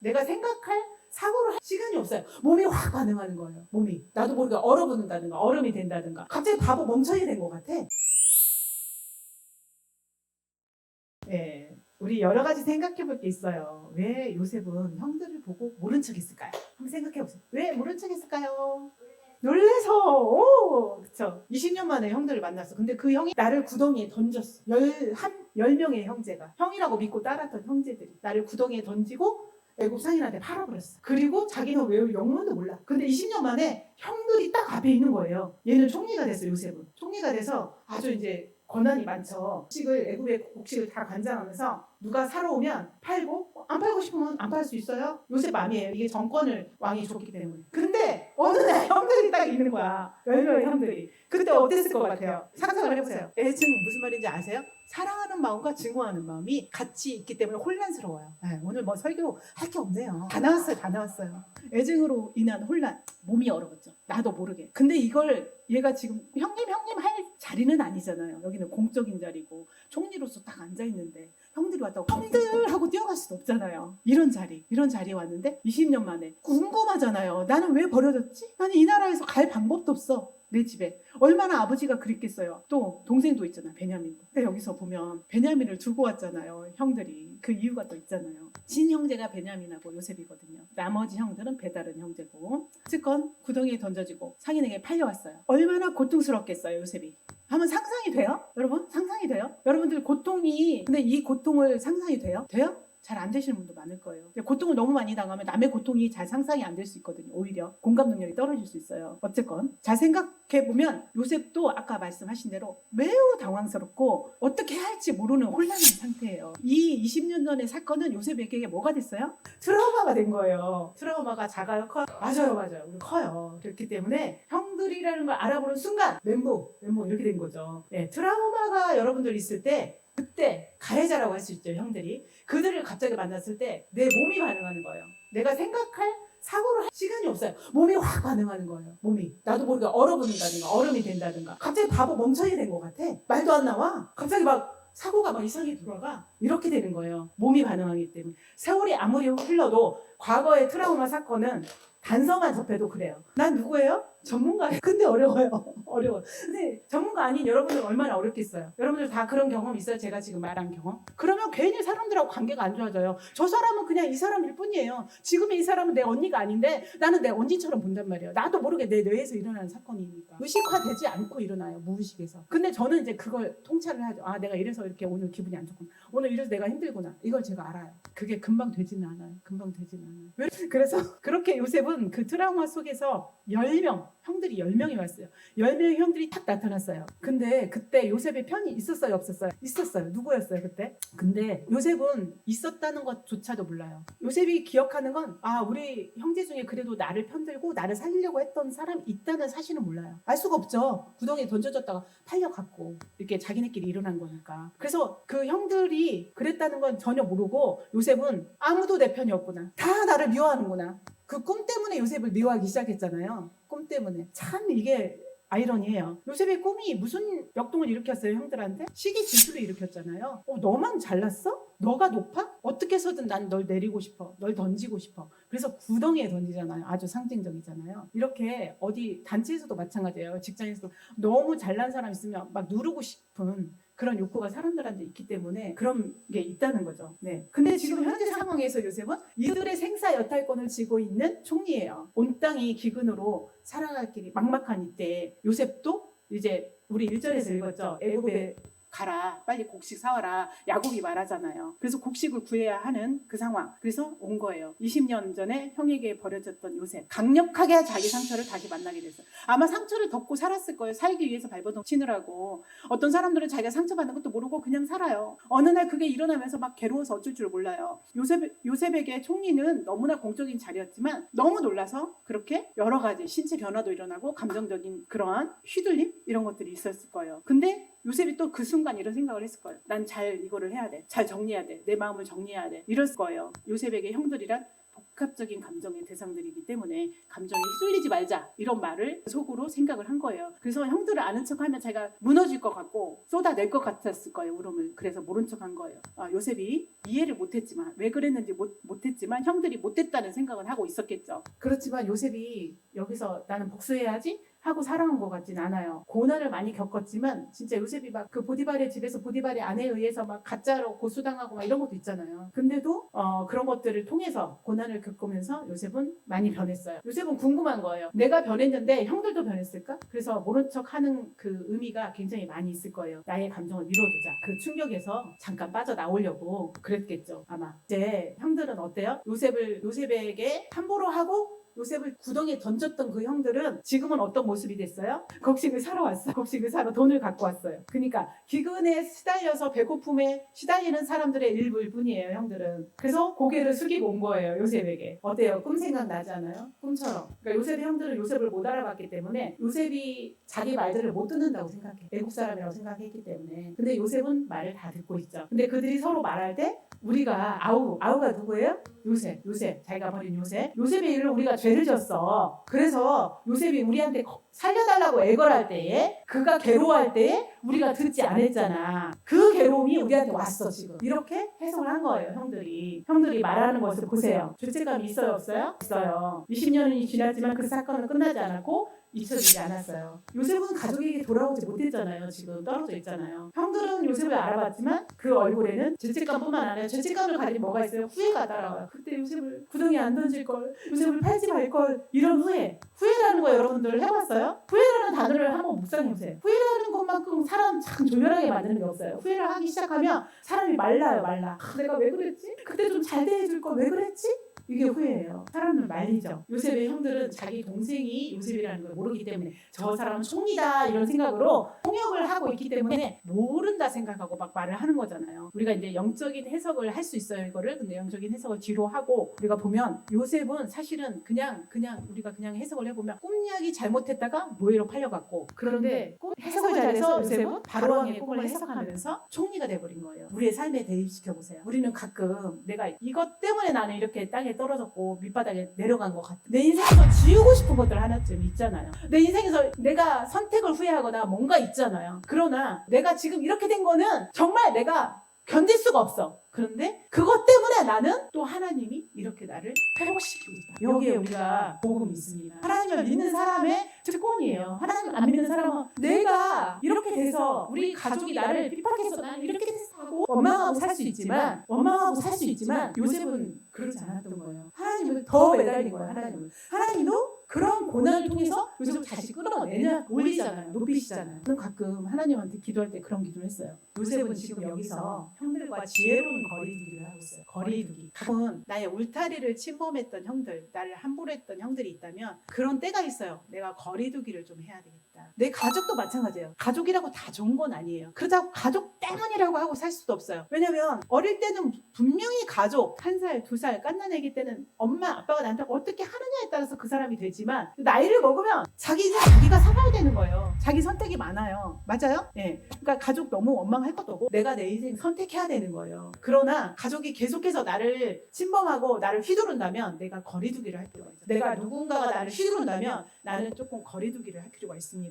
내가 생각할 사고를 할 시간이 없어요. 몸이 확 반응하는 거예요. 몸이 나도 모르게 얼어붙는다든가 얼음이 된다든가 갑자기 바보 멍청이 된 것 같아. 네, 우리 여러 가지 생각해 볼 게 있어요. 왜 요셉은 형들을 보고 모른 척 했을까요? 한번 생각해 보세요. 왜 모른 척 했을까요? 놀래서. 오, 그쵸. 20년 만에 형들을 만났어. 근데 그 형이 나를 구덩이에 던졌어. 10명의 형제가 형이라고 믿고 따랐던 형제들이 나를 구덩이에 던지고 애국 상인한테 팔아버렸어. 그리고 자기는 왜 영문도 몰라. 근데 20년 만에 형들이 딱 앞에 있는 거예요. 얘는 총리가 됐어. 요셉은 총리가 돼서 아주 이제 권한이 많죠. 애국의 곡식을 다 관장하면서 누가 사러 오면 팔고 안 팔고 싶으면 안 팔 수 있어요. 요셉 맘이에요. 이게 정권을 왕이 줬기 때문에. 근데 어느 날 형들이 딱 있는 거야. 10명의 형들이. 그때 어땠을 것 같아요? 상상을 해보세요. 애증 무슨 말인지 아세요? 사랑하는 마음과 증오하는 마음이 같이 있기 때문에 혼란스러워요. 네, 오늘 뭐 설교 할 게 없네요. 다 나왔어요. 애증으로 인한 혼란. 몸이 얼어붙죠. 나도 모르게. 근데 이걸 얘가 지금 형님 할 자리는 아니잖아요. 여기는 공적인 자리고 총리로서 딱 앉아있는데 형들이 왔다고 형들 하고 뛰어갈 수도 없잖아요. 이런 자리에 왔는데 20년 만에 궁금하잖아요. 나는 왜 버려졌지? 나는 이 나라에서 갈 방법도 없어. 내 집에 얼마나 아버지가 그립겠어요. 또 동생도 있잖아, 베냐민도. 근데 여기서 보면 베냐민을 두고 왔잖아요, 형들이. 그 이유가 또 있잖아요. 친형제가 베냐민하고 요셉이거든요. 나머지 형들은 배다른 형제고. 어쨌건 구덩이에 던져지고 상인에게 팔려왔어요. 얼마나 고통스럽겠어요, 요셉이. 한번 상상이 돼요? 여러분? 상상이 돼요? 여러분들 근데 이 고통을 상상이 돼요? 돼요? 잘 안 되시는 분도 많을 거예요. 고통을 너무 많이 당하면 남의 고통이 잘 상상이 안 될 수 있거든요. 오히려 공감 능력이 떨어질 수 있어요. 어쨌건 잘 생각해보면 요셉도 아까 말씀하신 대로 매우 당황스럽고 어떻게 해야 할지 모르는 혼란한 상태예요. 이 20년 전의 사건은 요셉에게 뭐가 됐어요? 트라우마가 된 거예요. 트라우마가 작아요? 커요? 맞아요. 커요. 그렇기 때문에 형들이라는 걸 알아보는 순간 멘붕 이렇게 된 거죠. 네, 트라우마가 여러분들 있을 때 그때 가해자라고 할 수 있죠. 형들이 그들을 갑자기 만났을 때 내 몸이 반응하는 거예요. 내가 생각할 사고를 할 시간이 없어요. 몸이 확 반응하는 거예요. 몸이 나도 모르게 얼어붙는다든가 얼음이 된다든가 갑자기 바보 멍청이 된 것 같아. 말도 안 나와. 갑자기 막 사고가 막 이상하게 돌아가. 이렇게 되는 거예요. 몸이 반응하기 때문에. 세월이 아무리 흘러도 과거의 트라우마 사건은 단서만 접해도 그래요. 난 누구예요? 전문가예요. 근데 어려워요. 근데 전문가 아닌 여러분들 얼마나 어렵겠어요. 여러분들 다 그런 경험 있어요? 제가 지금 말한 경험? 그러면 괜히 사람들하고 관계가 안 좋아져요. 저 사람은 그냥 이 사람일 뿐이에요. 지금의 이 사람은 내 언니가 아닌데 나는 내 언니처럼 본단 말이에요. 나도 모르게 내 뇌에서 일어나는 사건이니까. 의식화되지 않고 일어나요. 무의식에서. 근데 저는 이제 그걸 통찰을 하죠. 아, 내가 이래서 이렇게 오늘 기분이 안 좋구나. 오늘 이래서 내가 힘들구나. 이걸 제가 알아요. 그게 금방 되지는 않아요. 그래서 그렇게 요셉은 그 트라우마 속에서 형들이 10명이 왔어요. 10명의 형들이 딱 나타났어요. 근데 그때 요셉의 편이 있었어요, 없었어요? 있었어요. 누구였어요, 그때? 근데 요셉은 있었다는 것조차도 몰라요. 요셉이 기억하는 건 우리 형제 중에 그래도 나를 편들고 나를 살리려고 했던 사람이 있다는 사실은 몰라요. 알 수가 없죠. 구덩이에 던져졌다가 팔려갔고 이렇게 자기네끼리 일어난 거니까. 그래서 그 형들이 그랬다는 건 전혀 모르고 요셉은 아무도 내 편이 없구나. 다 나를 미워하는구나. 그 꿈 때문에 요셉을 미워하기 시작했잖아요. 꿈 때문에. 참 이게 아이러니해요. 요셉의 꿈이 무슨 역동을 일으켰어요, 형들한테? 시기 질투를 일으켰잖아요. 너만 잘났어? 너가 높아? 어떻게 해서든 난 널 내리고 싶어. 널 던지고 싶어. 그래서 구덩이에 던지잖아요. 아주 상징적이잖아요. 이렇게 어디 단체에서도 마찬가지예요. 직장에서도 너무 잘난 사람 있으면 막 누르고 싶은 그런 욕구가 사람들한테 있기 때문에 그런 게 있다는 거죠. 네. 근데 지금 현재 상황에서 요셉은 이들의 생사 여탈권을 쥐고 있는 총리예요. 온 땅이 기근으로 살아갈 길이 막막한 이때 요셉도 이제 우리 1절에서 읽었죠. 애굽에 가라. 빨리 곡식 사와라. 야곱이 말하잖아요. 그래서 곡식을 구해야 하는 그 상황. 그래서 온 거예요. 20년 전에 형에게 버려졌던 요셉. 강력하게 자기 상처를 다시 만나게 됐어요. 아마 상처를 덮고 살았을 거예요. 살기 위해서 발버둥 치느라고. 어떤 사람들은 자기가 상처받는 것도 모르고 그냥 살아요. 어느 날 그게 일어나면서 막 괴로워서 어쩔 줄 몰라요. 요셉에게 총리는 너무나 공적인 자리였지만 너무 놀라서 그렇게 여러 가지 신체 변화도 일어나고 감정적인 그러한 휘둘림 이런 것들이 있었을 거예요. 근데 요셉이 또 그 순간 이런 생각을 했을 거예요. 난 잘 이거를 해야 돼. 잘 정리해야 돼. 내 마음을 정리해야 돼. 이랬을 거예요. 요셉에게 형들이란 복합적인 감정의 대상들이기 때문에 감정에 휘둘리지 말자 이런 말을 속으로 생각을 한 거예요. 그래서 형들을 아는 척하면 제가 무너질 것 같고 쏟아낼 것 같았을 거예요, 울음을. 그래서 모른 척한 거예요. 요셉이 이해를 못했지만, 왜 그랬는지 못했지만 형들이 못됐다는 생각은 하고 있었겠죠. 그렇지만 요셉이 여기서 나는 복수해야지 하고 살아온 것 같진 않아요. 고난을 많이 겪었지만 진짜 요셉이 막 그 보디발의 집에서 보디발의 아내에 의해서 막 가짜로 고소당하고 막 이런 것도 있잖아요. 근데도 그런 것들을 통해서 고난을 겪으면서 요셉은 많이 변했어요. 요셉은 궁금한 거예요. 내가 변했는데 형들도 변했을까? 그래서 모른 척하는 그 의미가 굉장히 많이 있을 거예요. 나의 감정을 밀어두자. 그 충격에서 잠깐 빠져나오려고 그랬겠죠, 아마. 이제 형들은 어때요? 요셉에게 함부로 하고 요셉을 구덩이에 던졌던 그 형들은 지금은 어떤 모습이 됐어요? 곡식을 사러 왔어요. 곡식을 사러 돈을 갖고 왔어요. 그러니까 기근에 시달려서 배고픔에 시달리는 사람들의 일부일 뿐이에요, 형들은. 그래서 고개를 숙이고 온 거예요, 요셉에게. 어때요? 꿈 생각나지 않아요? 꿈처럼. 그러니까 요셉의 형들은 요셉을 못 알아봤기 때문에 요셉이 자기 말들을 못 듣는다고 생각해. 외국 사람이라고 생각했기 때문에. 근데 요셉은 말을 다 듣고 있죠. 근데 그들이 서로 말할 때 우리가 아우가 누구예요? 요셉. 자기가 버린 요셉의 일로 우리가 죄를 졌어. 그래서 요셉이 우리한테 살려달라고 애걸할 때에, 그가 괴로워할 때에 우리가 듣지 않았잖아. 그 괴로움이 우리한테 왔어 지금. 이렇게 해석을 한 거예요, 형들이 말하는 것을 보세요. 죄책감이 있어요, 없어요? 있어요. 20년이 지났지만 그 사건은 끝나지 않았고 잊혀지지 않았어요. 요셉은 가족에게 돌아오지 못했잖아요. 지금 떨어져 있잖아요. 형들은 요셉을 알아봤지만 그 얼굴에는 죄책감뿐만 아니라 죄책감을 가진 뭐가 있어요? 후회가 따라와요. 그때 요셉을 구덩이에 안 던질 걸, 요셉을 팔지 말 걸, 이런 후회라는 거 여러분들 해봤어요? 후회라는 단어를 한번 묵상해보세요. 후회라는 것만큼 사람 참 조멸하게 만드는 게 없어요. 후회를 하기 시작하면 사람이 말라요. 내가 왜 그랬지? 그때 좀 잘 대해줄 걸 왜 그랬지? 이게 후회예요. 사람을 말리죠. 요셉의 형들은 자기 동생이 요셉이라는 걸 모르기 때문에 저 사람은 총이다 이런 생각으로 통역을 하고 있기 때문에 모른다 생각하고 막 말을 하는 거잖아요. 우리가 이제 영적인 해석을 할 수 있어요, 이거를. 근데 영적인 해석을 뒤로 하고 우리가 보면 요셉은 사실은 그냥 우리가 그냥 해석을 해보면 꿈이야기 잘못했다가 노예로 팔려갔고, 그런데 해석을 잘해서 요셉은 바로왕의 꿈을 해석하면서 총리가 돼버린 거예요. 우리의 삶에 대입시켜 보세요. 우리는 가끔 내가 이것 때문에 나는 이렇게 땅에 떨어졌고 밑바닥에 내려간 것 같아. 내 인생에서 지우고 싶은 것들 하나쯤 있잖아요. 내 인생에서 내가 선택을 후회하거나 뭔가 있잖아요. 그러나 내가 지금 이렇게 된 거는 정말 내가 견딜 수가 없어. 그런데 그것 때문에 나는 또 하나님이 이렇게 나를 회복시키고 있다. 여기에 우리가 복음이 있습니다. 하나님을 믿는 사람의 특권이에요. 하나님 안 믿는 사람은 내가 이렇게 돼서 우리 가족이 나를 핍박해서 나는 이렇게 됐다고 원망하고 살 수 있지만 요셉은 그러지 않았던 거예요. 하나님을 더 매달린 거예요. 하나님도 그런 고난을 통해서 요셉을 다시 끌어내냐 올리잖아요. 높이시잖아요. 저는 가끔 하나님한테 기도할 때 그런 기도를 했어요. 요셉은 지금 여기서 형들과 지혜로운 거리두기를 하고 있어요. 거리두기. 가끔 나의 울타리를 침범했던 형들, 나를 함부로 했던 형들이 있다면 그런 때가 있어요. 내가 거리두기를 좀 해야 되겠다. 내 가족도 마찬가지예요. 가족이라고 다 좋은 건 아니에요. 그렇다고 가족 때문이라고 하고 살 수도 없어요. 왜냐면 어릴 때는 분명히 가족, 1살, 2살 깐난애기 때는 엄마, 아빠가 나한테 어떻게 하느냐에 따라서 그 사람이 되지만 나이를 먹으면 자기가 살아야 되는 거예요. 자기 선택이 많아요. 맞아요? 예. 그러니까 가족 너무 원망할 것도 없고 내가 내 인생 선택해야 되는 거예요. 그러나 가족이 계속해서 나를 침범하고 나를 휘두른다면 내가 거리두기를 할 필요가 있어요. 내가 누군가가 나를 휘두른다면 나는 조금 거리두기를 할 필요가 있습니다.